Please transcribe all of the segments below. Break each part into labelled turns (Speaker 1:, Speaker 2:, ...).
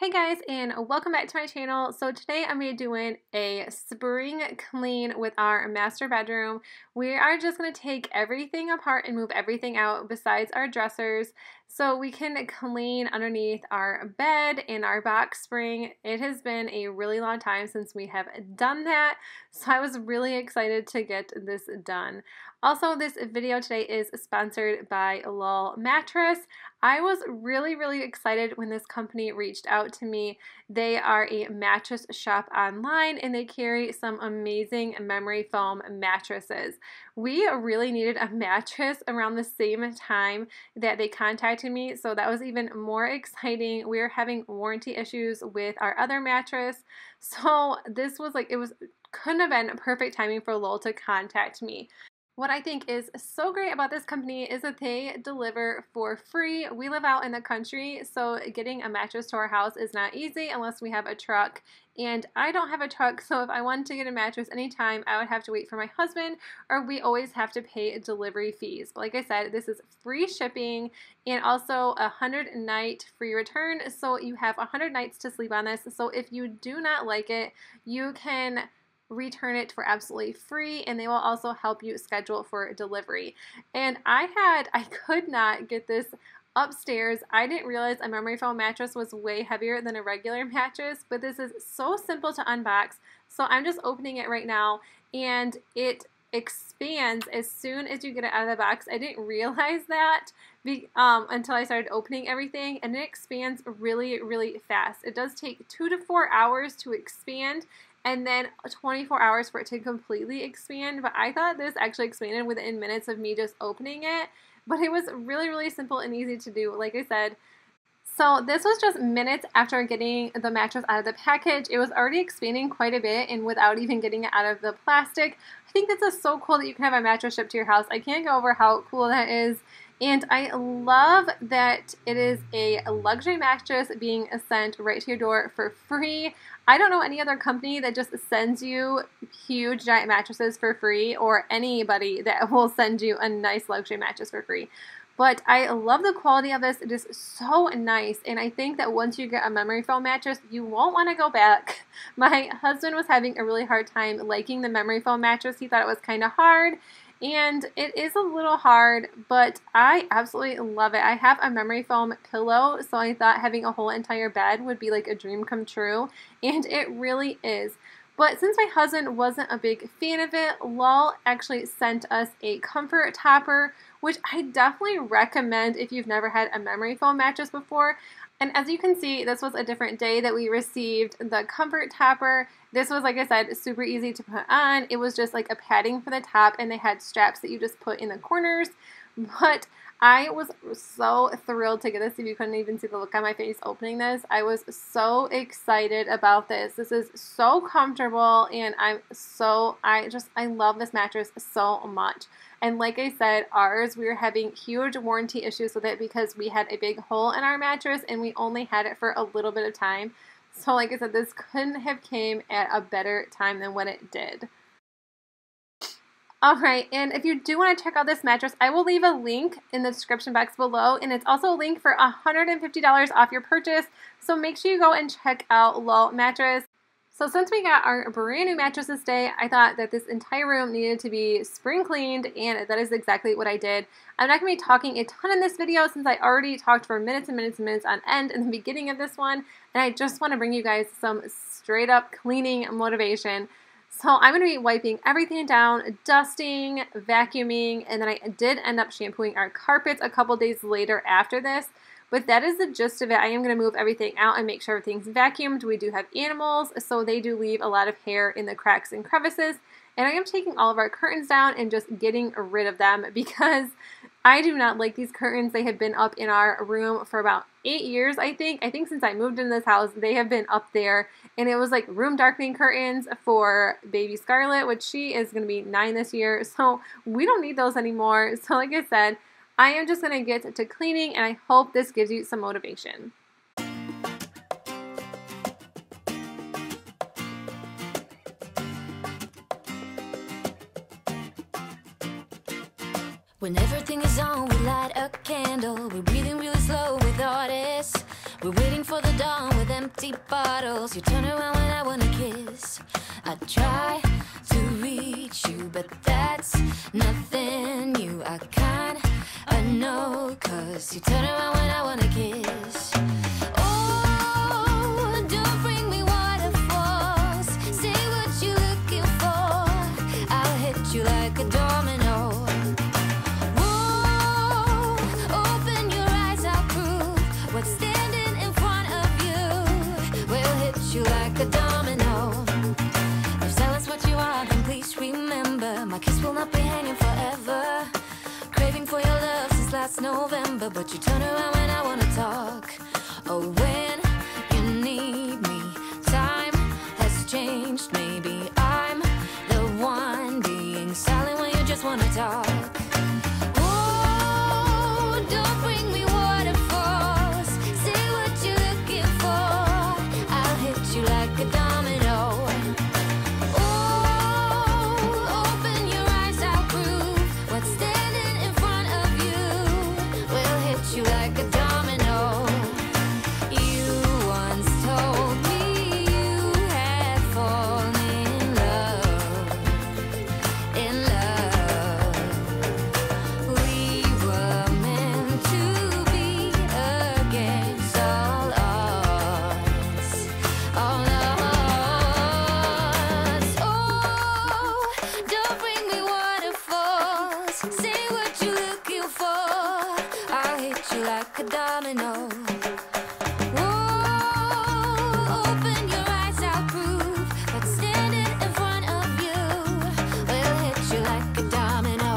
Speaker 1: Hey guys, and welcome back to my channel. So today I'm going to be doing a spring clean with our master bedroom. We are just going to take everything apart and move everything out besides our dressers so we can clean underneath our bed and our box spring. It has been a really long time since we have done that, so I was really excited to get this done. Also, this video today is sponsored by Lol Mattress. I was really excited when this company reached out to me. They are a mattress shop online and they carry some amazing memory foam mattresses. We really needed a mattress around the same time that they contacted me, so that was even more exciting. We were having warranty issues with our other mattress, so this was like, couldn't have been perfect timing for Lol to contact me. What I think is so great about this company is that they deliver for free. We live out in the country, so getting a mattress to our house is not easy unless we have a truck. And I don't have a truck, so if I wanted to get a mattress anytime, I would have to wait for my husband, or we always have to pay delivery fees. But like I said, this is free shipping and also 100-night free return. So you have 100 nights to sleep on this. So if you do not like it, you can return it for absolutely free, and they will also help you schedule for delivery. And I could not get this upstairs. I didn't realize a memory foam mattress was way heavier than a regular mattress, but this is so simple to unbox. So I'm just opening it right now, and it expands as soon as you get it out of the box. I didn't realize that until I started opening everything, and it expands really fast. It does take 2 to 4 hours to expand, and then 24 hours for it to completely expand, but I thought this actually expanded within minutes of me just opening it, but it was really simple and easy to do, like I said. So this was just minutes after getting the mattress out of the package. It was already expanding quite a bit, and without even getting it out of the plastic. I think this is so cool that you can have a mattress shipped to your house. I can't go over how cool that is. And I love that it is a luxury mattress being sent right to your door for free. I don't know any other company that just sends you huge giant mattresses for free, or anybody that will send you a nice luxury mattress for free. But I love the quality of this. It is so nice, and I think that once you get a memory foam mattress, you won't want to go back. My husband was having a really hard time liking the memory foam mattress. He thought it was kind of hard, and it is a little hard, but I absolutely love it. I have a memory foam pillow, so I thought having a whole entire bed would be like a dream come true, and it really is. But since my husband wasn't a big fan of it, Lol actually sent us a comfort topper, which I definitely recommend if you've never had a memory foam mattress before. And as you can see, this was a different day that we received the comfort topper. This was, like I said, super easy to put on. It was just like a padding for the top, and they had straps that you just put in the corners. But I was so thrilled to get this. If you couldn't even see the look on my face opening this, I was so excited about this. This is so comfortable, and I love this mattress so much. And like I said, we were having huge warranty issues with it because we had a big hole in our mattress and we only had it for a little bit of time. So like I said, this couldn't have came at a better time than what it did. Alright, and if you do want to check out this mattress, I will leave a link in the description box below, and it's also a link for $150 off your purchase, so make sure you go and check out Lol Mattress. So since we got our brand new mattress this day, I thought that this entire room needed to be spring cleaned, and that is exactly what I did. I'm not going to be talking a ton in this video since I already talked for minutes and minutes on end in the beginning of this one, and I just want to bring you guys some straight up cleaning motivation. So I'm going to be wiping everything down, dusting, vacuuming, and then I did end up shampooing our carpets a couple days later after this. But that is the gist of it. I am going to move everything out and make sure everything's vacuumed. We do have animals, so they do leave a lot of hair in the cracks and crevices. And I am taking all of our curtains down and just getting rid of them because I do not like these curtains. They have been up in our room for about 8 years, I think. I think since I moved into this house, they have been up there. And it was like room darkening curtains for baby Scarlett, which she is going to be 9 this year. So we don't need those anymore. So like I said, I am just going to get to cleaning, and I hope this gives you some motivation.
Speaker 2: When everything is on, we light a candle. We're breathing really slow with artists. We're waiting for the dawn with empty bottles. You turn around when I wanna kiss. I try to reach you, but that's nothing new. I kinda know, 'cause you turn around when I wanna kiss. Oh, don't bring me waterfalls. Say what you're looking for. I'll hit you like a domino. Whoa, open your eyes, I'll prove what's standing in front of you. We'll hit you like a domino. If silence what you are, then please remember my kiss will not be hanging forever. Craving for your love since last November, but you turn around when I wanna talk. Oh, when you need me, time has changed. Maybe I'm the one being silent when you just wanna talk. Oh, don't bring me waterfalls. Say what you're looking for. I'll hit you like a domino. Oh, open your eyes, I'll prove what's standing in front of you. We'll hit you like a domino. You once told me you had fallen in love, in love. We were meant to be against all odds, all odds. Oh, don't bring me waterfalls. Say what you're looking for. I'll hit you like a domino. Whoa, open your eyes, I'll prove what's standing in front of you. We'll hit you like a domino.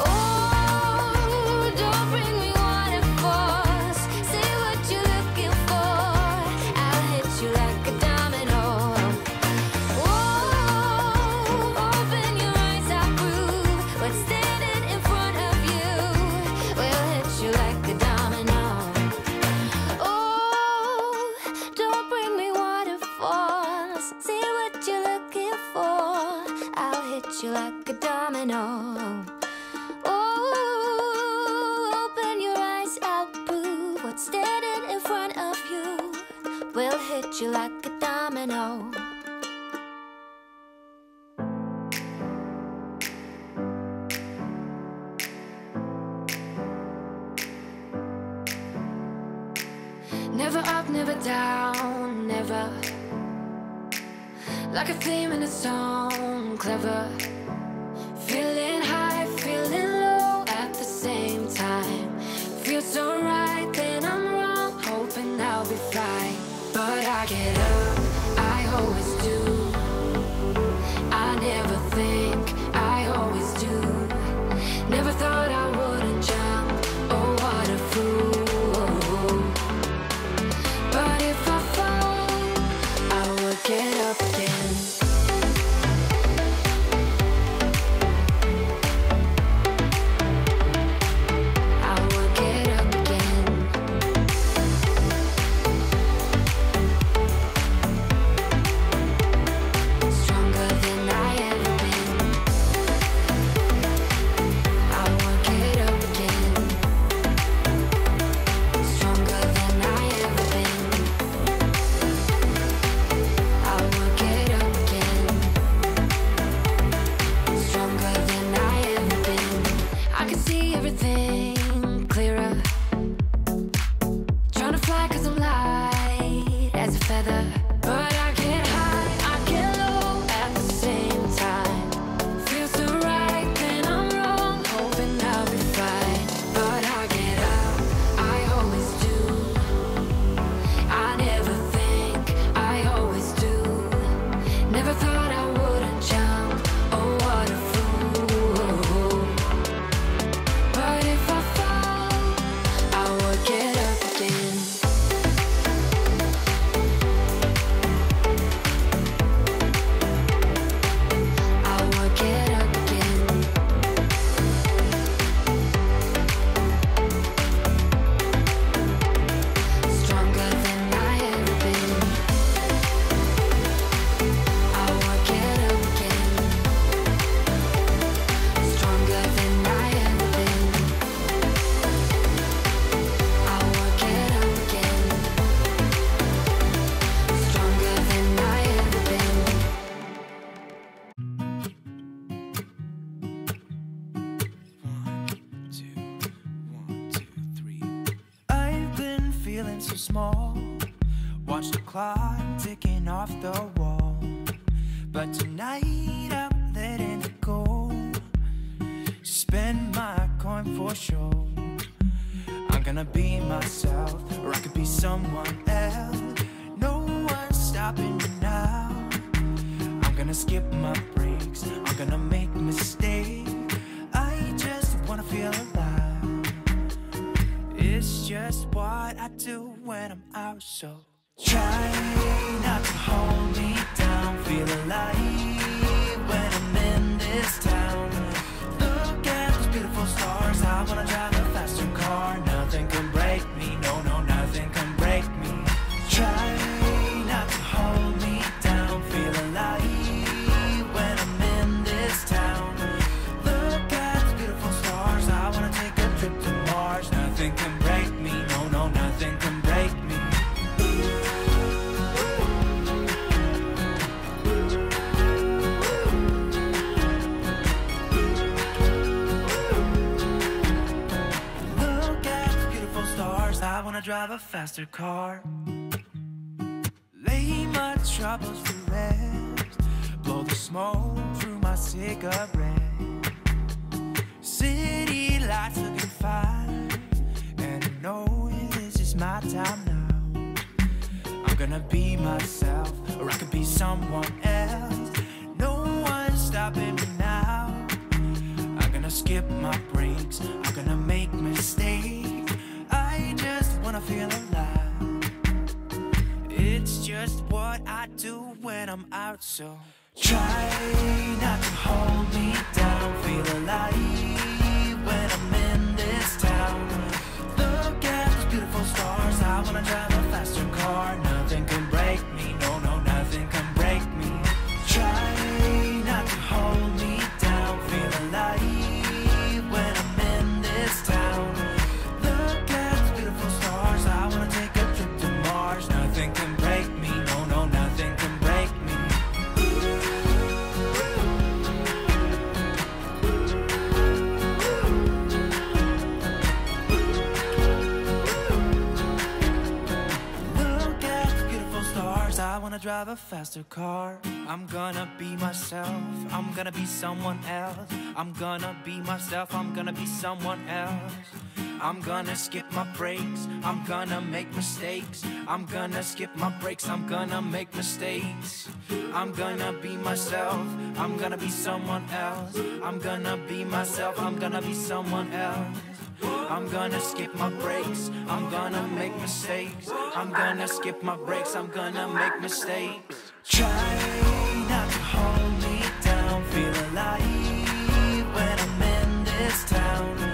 Speaker 2: Oh, don't bring me waterfalls. Say what you're looking for. I'll hit you like a domino. Whoa, open your eyes, I'll prove what's standing in front of you. We'll hit you like a domino. Oh, don't bring me waterfalls. Say what you're looking for. I'll hit you like a domino. Oh, open your eyes, I'll prove what's standing in front of you. We'll hit you like a domino. Never up, never down, never. Like a theme in a song, clever. Feeling high, feeling low at the same time. Feels so right, then I'm wrong, hoping I'll be fine. But I get up, I always do. I never think, I always do. Never thought I wouldn't jump, oh what a fool. But if I fall, I will get up again. I will get up again. Stronger than I ever been. small. Watch the clock ticking off the wall. But tonight I'm letting it go. Spend my coin for sure. I'm gonna be myself, or I could be someone else. No one's stopping me now. I'm gonna skip my breaks, I'm gonna make mistakes. I just wanna feel alive. It's just what I do when I'm out, so try not to hold me down. Feel alive when I'm in this town. Look at those beautiful stars. I wanna drive a faster car. Nothing can break me, no, no, nothing can break me. Try not to hold me down. Feel alive when I'm in this town. Look at those beautiful stars. I wanna take a trip to Mars. Nothing can break me, no, no, nothing can break me. I wanna drive a faster car. Lay my troubles to rest. Blow the smoke through my cigarette. City lights looking fine, and I know this is my time now. I'm gonna be myself, or I could be someone else. No one's stopping me now. I'm gonna skip my breaks, I'm gonna make mistakes. I just wanna feel alive. It's just what I do when I'm out, so try not to hold me down. Feel alive when I'm in this town. Look at those beautiful stars. I wanna drive a faster car. Nothing can break me, no, no, nothing can break me. Try not to hold me down. Feel alive when I'm in this town. Nothing can break me, no, no, nothing can break me. Look at the beautiful stars. I wanna drive a faster car. I'm gonna be myself, I'm gonna be someone else. I'm gonna be myself, I'm gonna be someone else. I'm gonna skip my breaks, I'm gonna make mistakes. I'm gonna skip my breaks, I'm gonna make mistakes. I'm gonna be myself, I'm gonna be someone else. I'm gonna be myself, I'm gonna be someone else. I'm gonna skip my breaks, I'm gonna make mistakes. I'm gonna skip my breaks, I'm gonna make mistakes. Try not to hold me down. Feel alive when I'm in this town.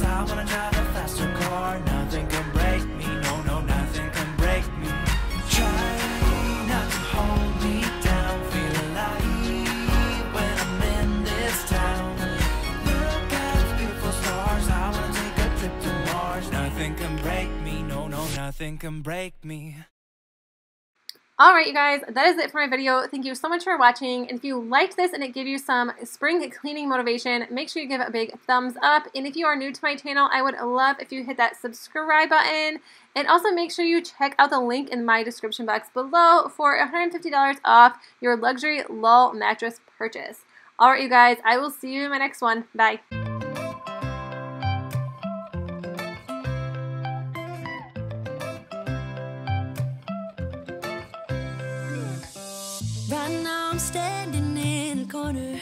Speaker 2: I wanna drive a faster car. Nothing can break me, no, no, nothing can break me. Try not to hold me down. Feel alive when I'm in this town. Look at those beautiful stars. I wanna take a trip to Mars. Nothing can break me, no, no, nothing can break me.
Speaker 1: Alright, you guys, that is it for my video. Thank you so much for watching. And if you liked this and it gave you some spring cleaning motivation, make sure you give it a big thumbs up. And if you are new to my channel, I would love if you hit that subscribe button. And also make sure you check out the link in my description box below for $150 off your luxury lull mattress purchase. Alright, you guys, I will see you in my next one. Bye.
Speaker 2: Right now I'm standing in the corner.